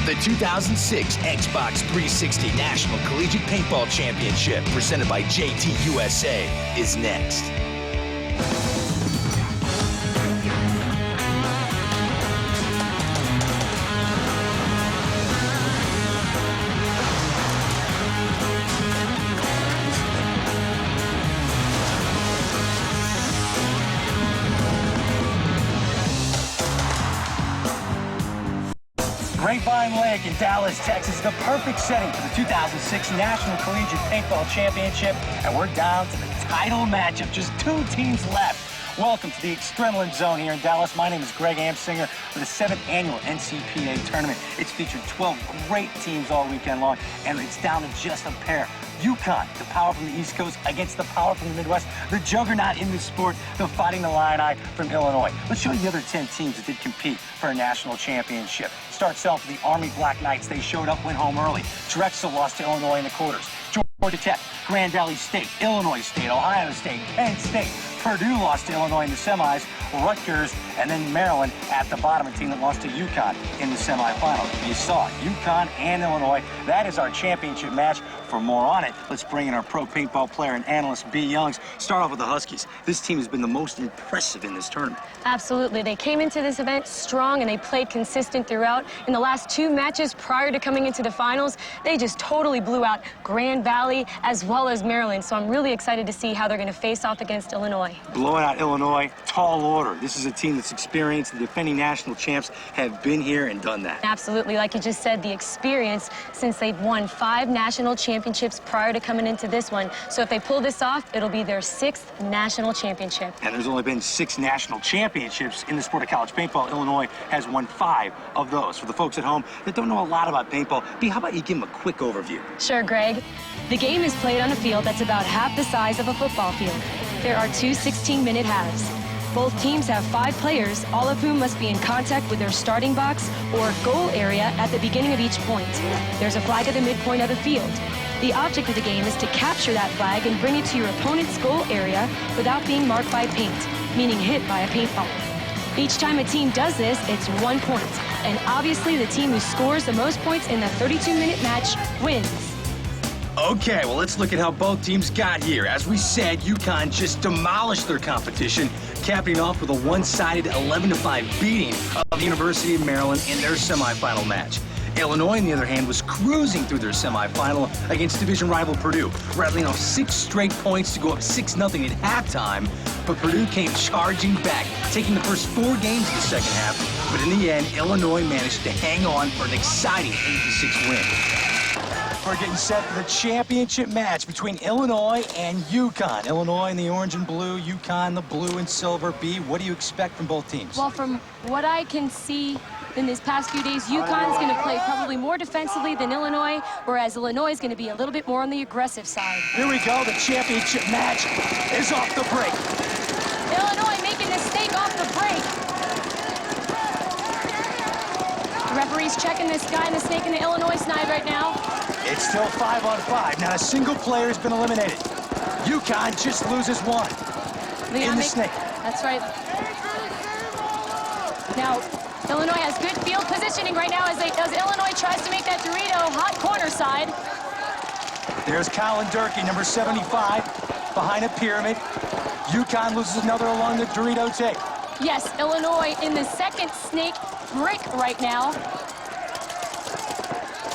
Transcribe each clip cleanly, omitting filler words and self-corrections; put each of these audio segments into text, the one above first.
The 2006 Xbox 360 National Collegiate Paintball Championship, presented by JT USA, is next. Grapevine Lake in Dallas, Texas, the perfect setting for the 2006 National Collegiate Paintball Championship, and we're down to the title matchup. Just 2 teams left. Welcome to the Adrenaline Zone here in Dallas. My name is Greg Amsinger for the 7th annual NCPA tournament. It's featured 12 great teams all weekend long, and it's down to just a pair. UConn, the power from the East Coast, against the power from the Midwest, the juggernaut in this sport, the Fighting Illini from Illinois. Let's show you the other 10 teams that did compete for a national championship. Starts off with the Army Black Knights. They showed up, went home early. Drexel lost to Illinois in the quarters. Georgia Tech, Grand Valley State, Illinois State, Ohio State, Penn State. Purdue lost to Illinois in the semis, Rutgers, and then Maryland at the bottom, a team that lost to UConn in the semifinal. You saw it, UConn and Illinois. That is our championship match. For more on it, let's bring in our pro paintball player and analyst, B. Youngs. Start off with the Huskies. This team has been the most impressive in this tournament. Absolutely. They came into this event strong, and they played consistent throughout. In the last 2 matches prior to coming into the finals, they just totally blew out Grand Valley as well as Maryland. So I'm really excited to see how they're going to face off against Illinois. Blowing out Illinois, tall order. This is a team that's experienced. The defending national champs have been here and done that. Absolutely. Like you just said, the experience since they've won 5 national championships prior to coming into this one. So if they pull this off, it'll be their 6th national championship. And there's only been 6 national championships in the sport of college paintball. Illinois has won 5 of those. For the folks at home that don't know a lot about paintball, B, how about you give them a quick overview? Sure, Greg. The game is played on a field that's about half the size of a football field. There are 2 16-minute halves. Both teams have 5 players, all of whom must be in contact with their starting box or goal area at the beginning of each point. There's a flag at the midpoint of the field. The object of the game is to capture that flag and bring it to your opponent's goal area without being marked by paint, meaning hit by a paintball. Each time a team does this, it's 1 point. And obviously the team who scores the most points in the 32-minute match wins. Okay, well, let's look at how both teams got here. As we said, UConn just demolished their competition, capping off with a one-sided 11-5 beating of the University of Maryland in their semifinal match. Illinois, on the other hand, was cruising through their semifinal against division rival Purdue, rattling off 6 straight points to go up 6-0 at halftime. But Purdue came charging back, taking the first 4 games of the second half. But in the end, Illinois managed to hang on for an exciting 8-6 win. We're getting set for the championship match between Illinois and UConn. Illinois in the orange and blue, UConn the blue and silver. B, what do you expect from both teams? Well, from what I can see in these past few days, UConn's going to play probably more defensively than Illinois, whereas Illinois is going to be a little bit more on the aggressive side. Here we go. The championship match is off the break. Illinois making the stake off the break. The referee's checking this guy in the snake in the Illinois side right now. It's still 5-on-5. Not a single player has been eliminated. UConn just loses 1 in the snake. That's right. Now, Illinois has good field positioning right now as Illinois tries to make that Dorito hot corner side. There's Colin Durkee, number 75, behind a pyramid. UConn loses another along the Dorito tape. Yes, Illinois in the second snake break right now.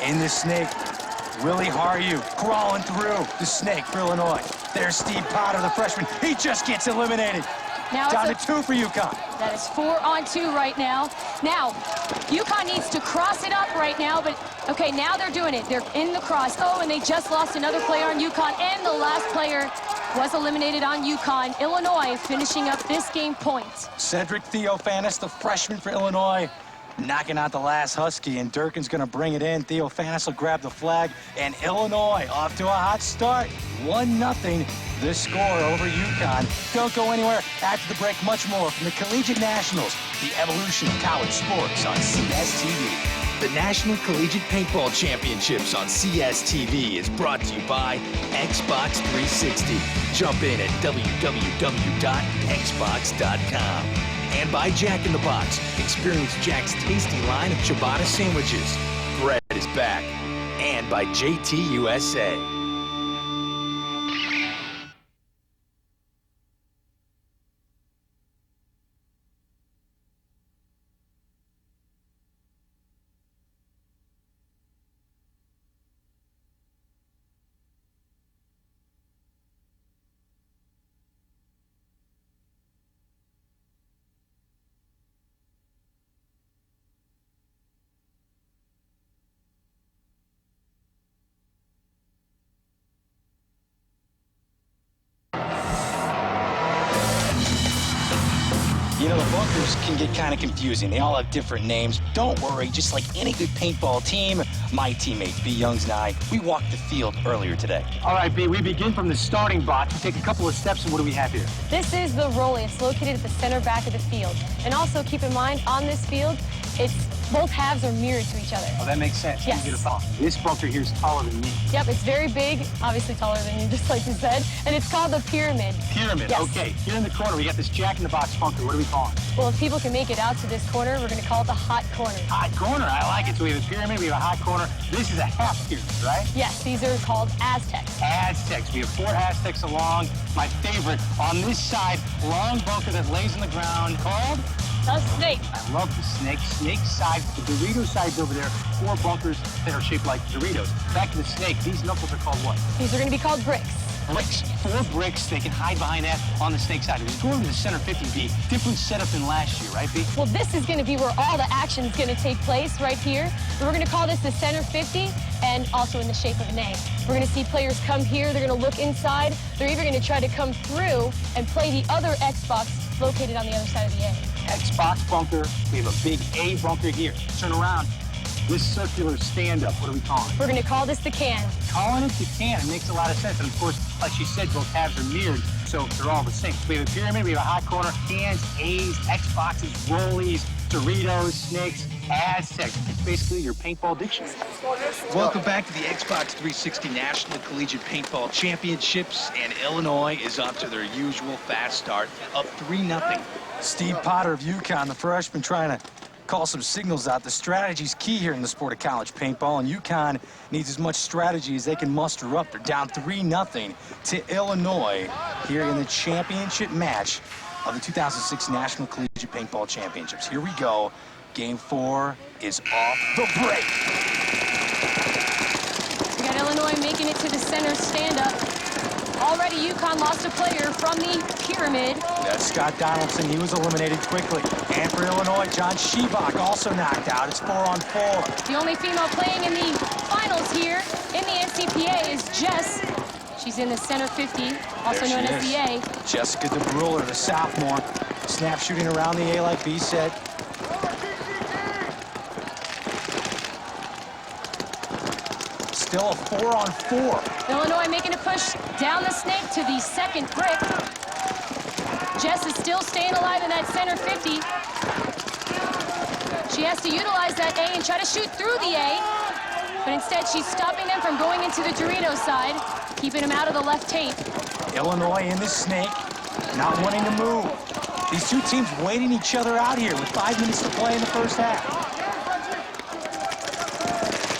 In the snake, Willie Haryu crawling through the snake for Illinois. There's Steve Potter, the freshman. He just gets eliminated. Now down to 2 for UConn. That is 4-on-2 right now. Now, UConn needs to cross it up right now, but okay, now they're doing it. They're in the cross. Oh, and they just lost another player on UConn, and the last player was eliminated on UConn. Illinois finishing up this game point. Cedric Theophanis, the freshman for Illinois, knocking out the last Husky, and Durkin's going to bring it in. Theophanis will grab the flag, and Illinois off to a hot start. 1-0, the score over UConn. Don't go anywhere. After the break, much more from the Collegiate Nationals, the evolution of college sports on CSTV. The National Collegiate Paintball Championships on CSTV is brought to you by Xbox 360. Jump in at www.xbox.com. And by Jack in the Box. Experience Jack's tasty line of ciabatta sandwiches. bread is back. And by JT USA. You know, the bunkers can get kind of confusing. They all have different names. Don't worry, just like any good paintball team, my teammates, B. Youngs and I, we walked the field earlier today. All right, B, we begin from the starting box. We take a couple of steps, and what do we have here? This is the rollie. It's located at the center back of the field. And also keep in mind, on this field, both halves are mirrored to each other. Oh, that makes sense. Yes. You get a thought. This bunker here is taller than me. Yep, it's very big, obviously taller than you, just like you said, and it's called the pyramid. Pyramid, Yes. okay. Here in the corner, we got this jack-in-the-box bunker. What do we call it? Well, if people can make it out to this corner, we're going to call it the hot corner. Hot corner, I like it. So we have a pyramid, we have a hot corner. This is a half pyramid, right? Yes, these are called Aztecs. Aztecs. We have 4 Aztecs along. My favorite, on this side, long bunker that lays on the ground called? The snake. I love the snake. Snake side, the Dorito side's over there. 4 bunkers that are shaped like Doritos. Back to the snake, these knuckles are called what? These are going to be called bricks. Bricks. 4 bricks. They can hide behind that on the snake side. We're going to the center 50B. Different setup than last year, right, B? Well, this is going to be where all the action is going to take place right here. We're going to call this the center 50 and also in the shape of an A. We're going to see players come here. They're going to look inside. They're either going to try to come through and play the other Xbox located on the other side of the A. Xbox bunker. We have a big A bunker here. Turn around. This circular stand-up, what do we call it? We're going to call this the can. Calling it the can. It makes a lot of sense. And of course, like she said, both halves are mirrored, so they're all the same. We have a pyramid, we have a hot corner, cans, A's, Xboxes, rollies, Doritos, snakes, Aztecs. It's basically your paintball dictionary. Welcome back to the Xbox 360 National Collegiate Paintball Championships, and Illinois is off to their usual fast start, up 3-0. Steve Potter of UConn, the freshman, trying to call some signals out. The strategy's key here in the sport of college paintball, and UConn needs as much strategy as they can muster up. They're down 3-0 to Illinois here in the championship match of the 2006 National Collegiate Paintball Championships. Here we go. Game 4 is off the break. We got Illinois making it to the center stand-up. Already UConn lost a player from the pyramid. That's Scott Donaldson. He was eliminated quickly. And for Illinois, John Shebach also knocked out. It's 4-on-4. The only female playing in the finals here in the NCPA is Jess. She's in the center 50, also known as the A. Jessica DeBruller, the sophomore. Snap shooting around the A like B said. Still a 4-on-4. Illinois making a push down the snake to the second brick. Jess is still staying alive in that center 50. She has to utilize that A and try to shoot through the A, but instead she's stopping them from going into the Dorito side, keeping them out of the left tape. Illinois in the snake, not wanting to move. These two teams waiting each other out here with 5 minutes to play in the first half.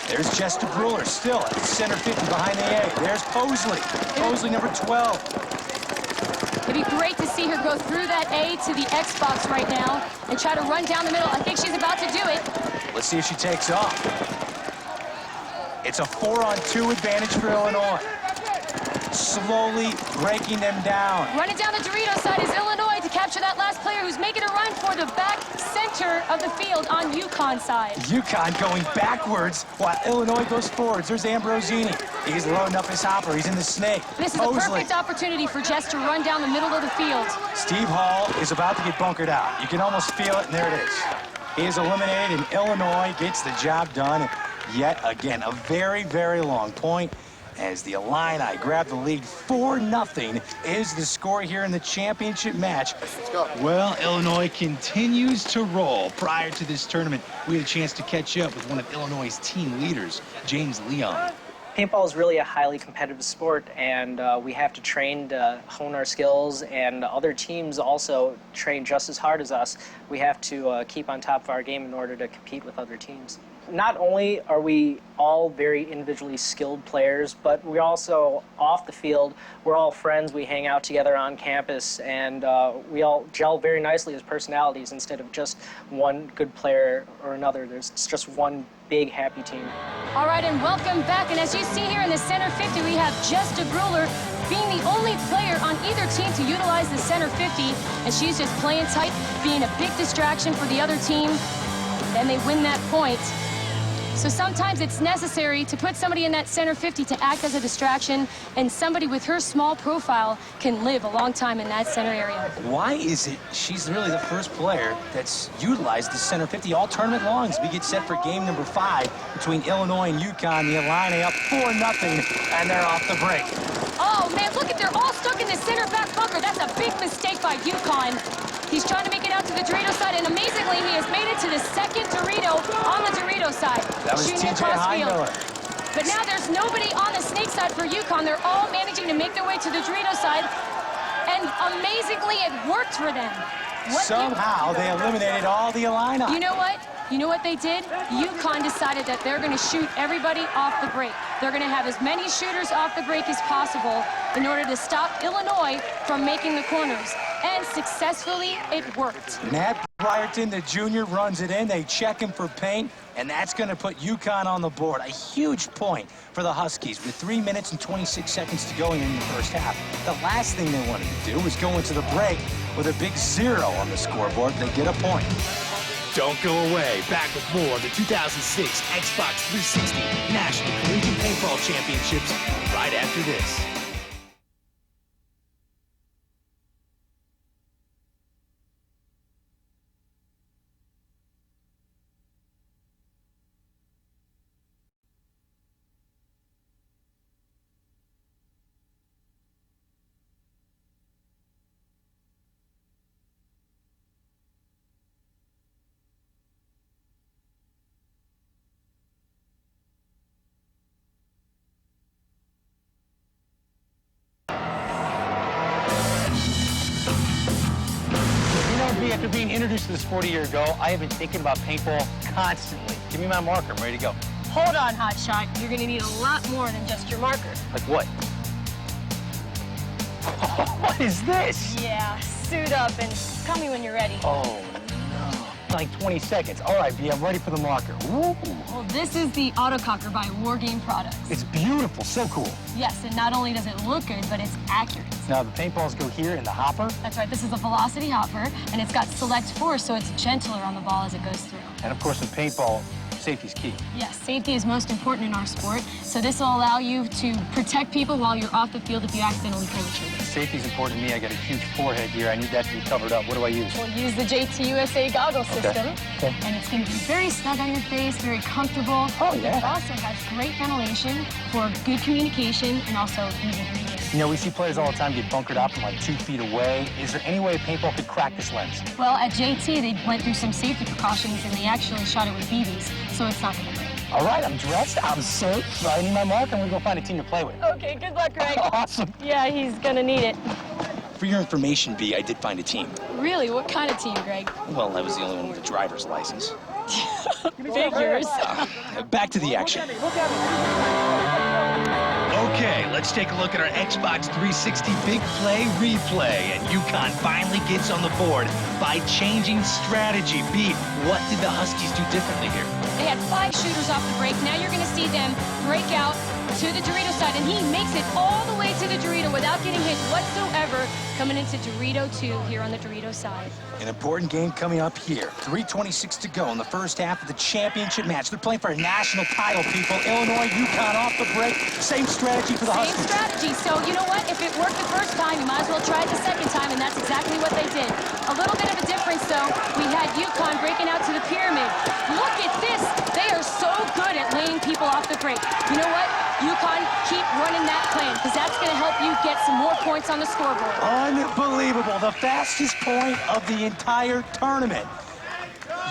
There's Jess DeBruller still at the center 50 behind the A. There's Posley. Posley number 12. It'd be great to see her go through that A to the Xbox right now and try to run down the middle. I think she's about to do it. Let's see if she takes off. It's a 4-on-2 advantage for Illinois. Slowly breaking them down. Running down the Dorito side is Illinois to capture that last player who's making a run for the back center of the field on UConn side. UConn going backwards while Illinois goes forwards. There's Ambrosini. He's loading up his hopper. He's in the snake. This is a perfect opportunity for Jess to run down the middle of the field. Steve Hall is about to get bunkered out. You can almost feel it, and there it is. He is eliminated, and Illinois gets the job done yet again. A very, very long point as the Illini grab the lead. 4-0 is the score here in the championship match. Let's go. Well, Illinois continues to roll. Prior to this tournament, we had a chance to catch up with one of Illinois' team leaders, James Leon. Paintball is really a highly competitive sport, and we have to train to hone our skills, and other teams also train just as hard as us. We have to keep on top of our game in order to compete with other teams. not only are we all very individually skilled players, but we're also off the field. We're all friends. We hang out together on campus, and we all gel very nicely as personalities instead of just one good player or another. It's just one big happy team. All right, and welcome back. And as you see here in the center 50, we have Jesta Bruler being the only player on either team to utilize the center 50, and she's just playing tight, being a big distraction for the other team, and they win that point. So sometimes it's necessary to put somebody in that center 50 to act as a distraction, and somebody with her small profile can live a long time in that center area. Why is it she's really the first player that's utilized the center 50 all tournament long as we get set for game number 5 between Illinois and UConn? The Illini up 4-0, and they're off the break. Oh, man, look at, they're all stuck in the center back bunker. That's a big mistake by UConn. He's trying to make it out to the Dorito side, and amazingly, he has made it to the second Dorito on the Dorito side. That was TJ Highmiller. But now there's nobody on the Snake side for UConn. They're all managing to make their way to the Dorito side, and amazingly, it worked for them. Somehow, they eliminated all the Illini. You know what? You know what they did? UConn decided that they're going to shoot everybody off the break. They're going to have as many shooters off the break as possible in order to stop Illinois from making the corners. And successfully, it worked. Matt Brierton, the junior, runs it in. They check him for paint, and that's going to put UConn on the board. A huge point for the Huskies with 3 minutes and 26 seconds to go in the first half. The last thing they wanted to do was go into the break with a big 0 on the scoreboard. They get a point. Don't go away. Back with more of the 2006 Xbox 360 National Collegiate Paintball Championships right after this. After being introduced to the sport a year ago, I have been thinking about paintball constantly. Give me my marker, I'm ready to go. Hold on, hotshot. You're going to need a lot more than just your marker. Like what? What is this? Yeah, suit up and tell me when you're ready. Oh, no. Like 20 seconds. All right, B, I'm ready for the marker. Ooh. Well, this is the Autococker by Wargame Products. It's beautiful, so cool. Yes, and not only does it look good, but it's accurate. Now, the paintballs go here in the hopper? That's right, this is a velocity hopper, and it's got select force, so it's gentler on the ball as it goes through. And of course, in paintball, safety's key. Yes, safety is most important in our sport, so this will allow you to protect people while you're off the field if you accidentally pull the trigger. Safety's important to me. I got a huge forehead here. I need that to be covered up. What do I use? We'll use the JTUSA goggle system, Okay. and it's going to be very snug on your face, very comfortable. Oh, yeah. It also has great ventilation for good communication and also easy breathing. You know, we see players all the time get bunkered up from like 2 feet away. Is there any way paintball could crack this lens? Well, at JT, they went through some safety precautions, and they actually shot it with BBs, so it's not going to break. All right, I'm dressed, I'm safe. I need my marker, and we're going to find a team to play with. Okay, good luck, Greg. Awesome. Yeah, he's going to need it. For your information, B, I did find a team. Really? What kind of team, Greg? Well, I was the only one with a driver's license. Figures. Back to the action. Okay, let's take a look at our Xbox 360 Big Play Replay. And UConn finally gets on the board by changing strategy. B, what did the Huskies do differently here? They had 5 shooters off the break. Now you're going to see them break out to the Dorito side, and he makes it all the way to the Dorito without getting hit whatsoever, coming into Dorito 2 here on the Dorito side. An important game coming up here. 3:26 to go in the first half of the championship match. They're playing for a national title, people. Illinois, UConn off the break. Same strategy for the Huskies. Same strategy. So, you know what? If it worked the first time, you might as well try it the second time, and that's exactly what they did. A little bit of a difference, though. We had UConn breaking out to the pyramid. Look at this. They are so good at laying people off the break. You know what? UConn, keep running that plan, because that's going to help you get some more points on the scoreboard. Unbelievable. The fastest point of the entire tournament.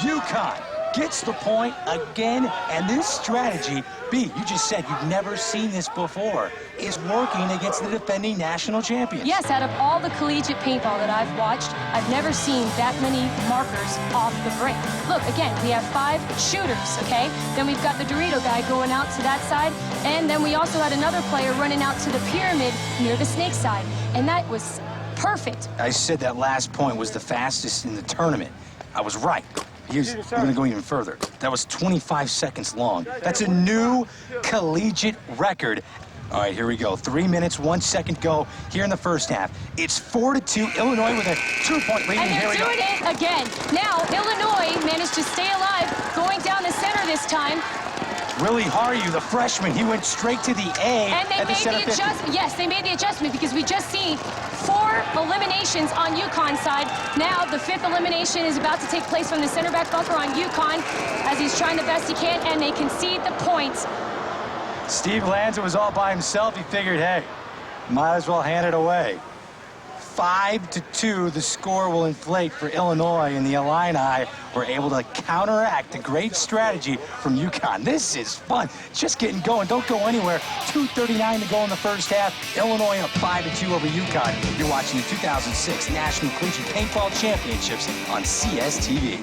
UConn gets the point again, and this strategy, B, you just said you've never seen this before, is working against the defending national champions. Yes, out of all the collegiate paintball that I've watched, I've never seen that many markers off the break. Look, again, we have 5 shooters, okay? Then we've got the Dorito guy going out to that side, and then we also had another player running out to the pyramid near the snake side, and that was perfect. I said that last point was the fastest in the tournament. I was right. We're going to go even further. That was 25 seconds long. That's a new collegiate record. All right, here we go. 3 minutes, 1 second go here in the first half. It's 4-2, Illinois with a 2-point lead. And they're doing it again. Now, Illinois managed to stay alive, going down the center this time. Willie Haryu, the freshman, he went straight to the A. And they made the adjustment. Yes, they made the adjustment because we just see 4 eliminations on UConn side. Now the 5th elimination is about to take place from the center back bunker on UConn as he's trying the best he can, and they concede the points. Steve Lanza was all by himself. He figured, hey, might as well hand it away. 5-2, the score will inflate for Illinois, and the Illini were able to counteract the great strategy from UConn. This is fun. Just getting going. Don't go anywhere. 2:39 to go in the first half. Illinois up 5-2 over UConn. You're watching the 2006 National Collegiate Paintball Championships on CSTV.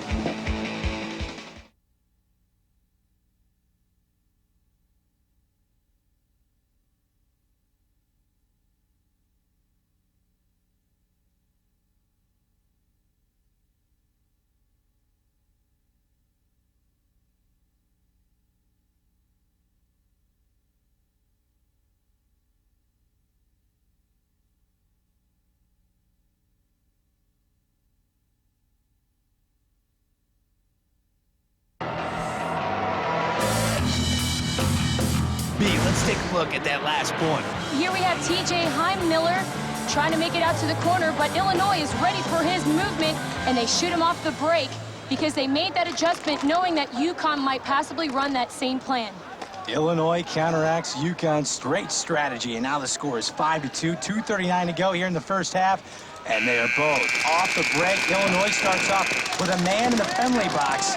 Let's take a look at that last point. Here we have TJ Heim-Miller trying to make it out to the corner, but Illinois is ready for his movement, and they shoot him off the break because they made that adjustment knowing that UConn might possibly run that same plan. Illinois counteracts UConn's straight strategy, and now the score is 5-2, 2:39 to go here in the first half, and they are both off the break. Illinois starts off with a man in the penalty box.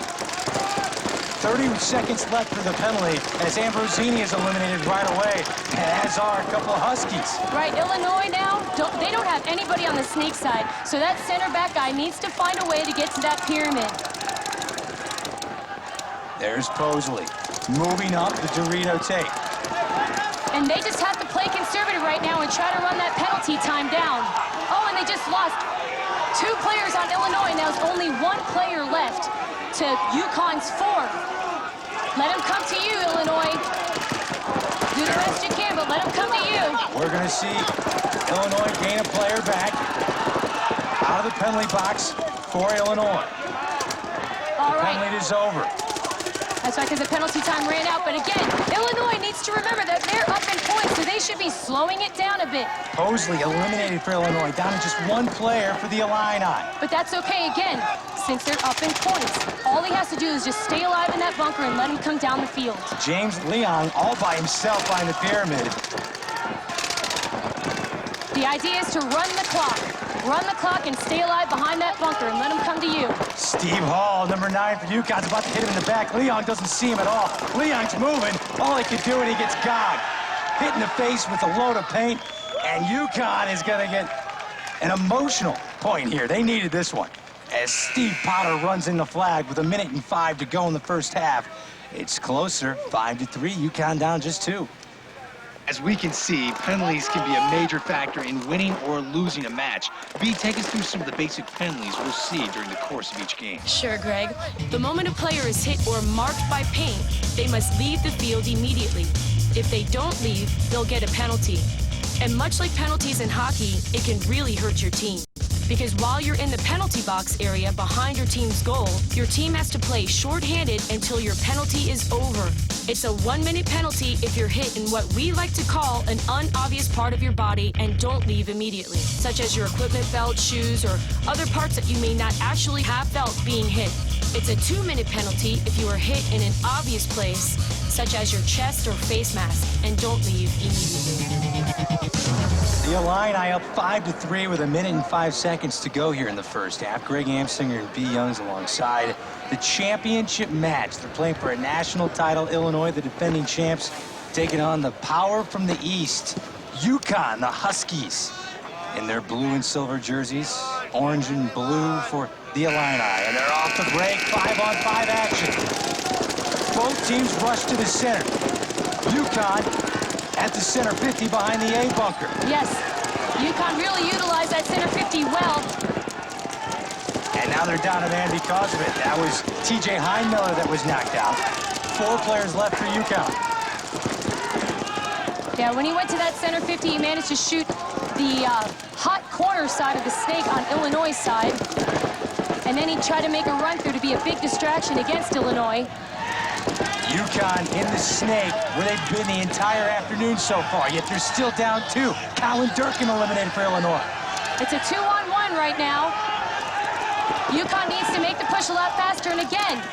30 seconds left for the penalty as Ambrosini is eliminated right away, as are a couple of Huskies. Right, Illinois now, they don't have anybody on the snake side, so that center back guy needs to find a way to get to that pyramid. There's Posley moving up the Dorito tape. And they just have to play conservative right now and try to run that penalty time down. Oh, and they just lost 2 players on Illinois. Now there's only 1 player left to UConn's 4. Let him come to you, Illinois. Do the best you can, but let him come to you. We're going to see Illinois gain a player back out of the penalty box for Illinois. All right. The penalty is over. That's right, because the penalty time ran out. But again, Illinois needs to remember that they're up in points, so they should be slowing it down a bit. Posley eliminated for Illinois, down to just 1 player for the Illini. But that's okay, again, since they're up in points. All he has to do is just stay alive in that bunker and let him come down the field. James Leong all by himself behind the pyramid. The idea is to run the clock. Run the clock and stay alive behind that bunker and let him come to you. Steve Hall, number 9 for UConn's about to hit him in the back. Leong doesn't see him at all. Leong's moving. All he can do, and he gets gogged. Hit in the face with a load of paint, and UConn is going to get an emotional point here. They needed this one. As Steve Potter runs in the flag with 1:05 to go in the first half. It's closer, 5-3. UConn down just 2. As we can see, penalties can be a major factor in winning or losing a match. B, take us through some of the basic penalties we'll see during the course of each game. Sure, Greg. The moment a player is hit or marked by paint, they must leave the field immediately. If they don't leave, they'll get a penalty. And much like penalties in hockey, it can really hurt your team. Because while you're in the penalty box area behind your team's goal, your team has to play shorthanded until your penalty is over. It's a 1-minute penalty if you're hit in what we like to call an unobvious part of your body and don't leave immediately, such as your equipment belt, shoes, or other parts that you may not actually have felt being hit. It's a 2-minute penalty if you are hit in an obvious place, such as your chest or face mask, and don't leave immediately. The Illini up 5-3 with 1:05 to go here in the first half. Greg Amsinger and B. Youngs alongside. The championship match. They're playing for a national title. Illinois, the defending champs, taking on the power from the East. UConn, the Huskies, in their blue and silver jerseys. Orange and blue for the Illini. And they're off the break. 5-on-5 action. Both teams rush to the center. UConn at the center 50 behind the A bunker. Yes, UConn really utilized that center 50 well. And now they're down a man because of it. That was TJ Heinmiller that was knocked out. 4 players left for UConn. Yeah, when he went to that center 50, he managed to shoot the hot corner side of the snake on Illinois' side. And then he tried to make a run through to be a big distraction against Illinois. UConn in the snake, where they've been the entire afternoon so far, yet they're still down 2. Colin Durkin eliminated for Illinois. It's a 2-on-1 right now. UConn needs to make the push a lot faster, and again,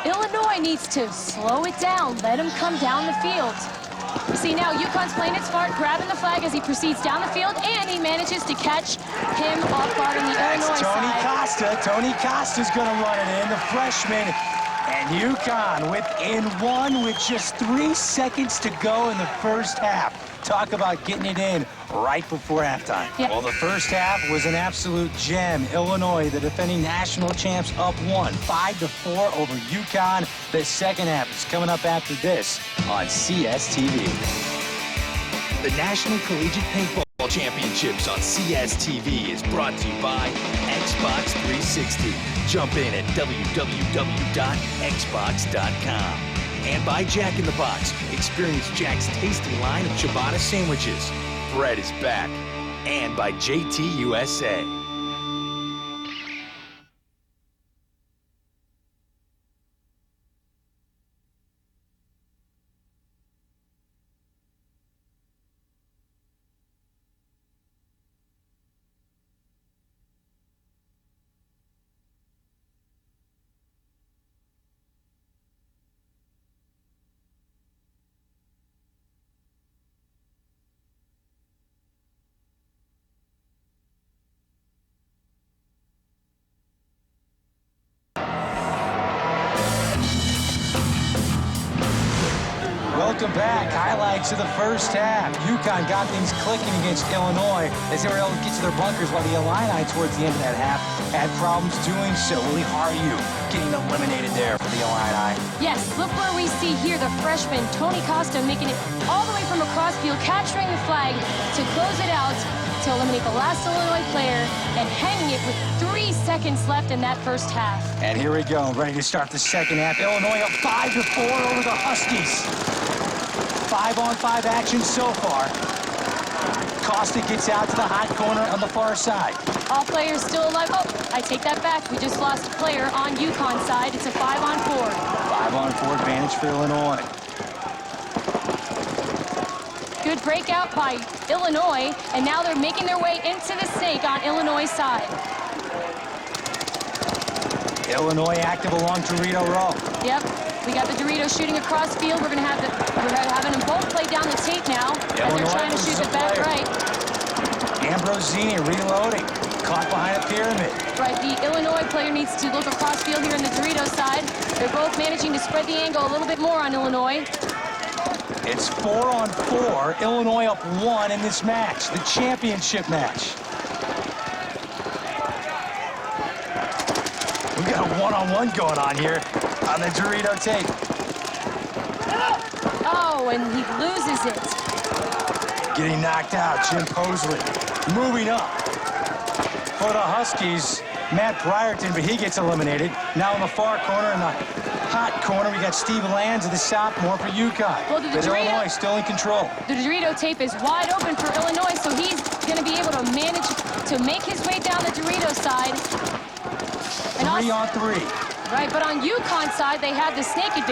Illinois needs to slow it down, let him come down the field. See, now UConn's playing it smart, grabbing the flag as he proceeds down the field, and he manages to catch him off guard on the Illinois side. Tony Costa's going to run it in, the freshman. And UConn within 1 with just 3 seconds to go in the first half. Talk about getting it in right before halftime. Yep. Well, the first half was an absolute gem. Illinois, the defending national champs, up 1, 5-4 over UConn. The second half is coming up after this on CSTV. The National Collegiate Paintball Championships on CSTV is brought to you by Xbox 360. Jump in at www.xbox.com. And by Jack in the Box. Experience Jack's tasty line of ciabatta sandwiches. Bread is back. And by JT USA. Welcome back. Highlights of the first half. UConn got things clicking against Illinois as they were able to get to their bunkers, while the Illini, towards the end of that half, had problems doing so. Willie Haryu getting eliminated there for the Illini. Yes, look where we see here the freshman, Tony Costa, making it all the way from across field, capturing the flag to close it out to eliminate the last Illinois player and hanging it with 3 seconds left in that first half. And here we go, ready to start the second half. Illinois up 5-4 over the Huskies. 5-on-5 action so far. Costa gets out to the hot corner on the far side. All players still alive. Oh, I take that back. We just lost a player on UConn's side. It's a 5-on-4. 5-on-4 advantage for Illinois. Good breakout by Illinois, and now they're making their way into the snake on Illinois' side. Illinois active along Dorito Row. Yep, we got the Dorito shooting across field. We're having them both play down the tape now as they're trying to shoot it back right. Ambrosini reloading, caught behind a pyramid. Right, the Illinois player needs to look across field here on the Dorito side. They're both managing to spread the angle a little bit more on Illinois. It's 4-on-4. Illinois up 1 in this match, the championship match. We've got a one-on-one going on here on the Dorito tape. Oh, and he loses it. Getting knocked out, Jim Posley. Moving up for the Huskies, Matt Brierton, but he gets eliminated. Now in the far corner, in the hot corner, we got Steve Lands of the sophomore for UConn. Well, but Illinois still in control. The Dorito tape is wide open for Illinois, so he's going to be able to manage to make his way down the Dorito side. And 3-on-3. Right, but on UConn's side, they have the snake advantage.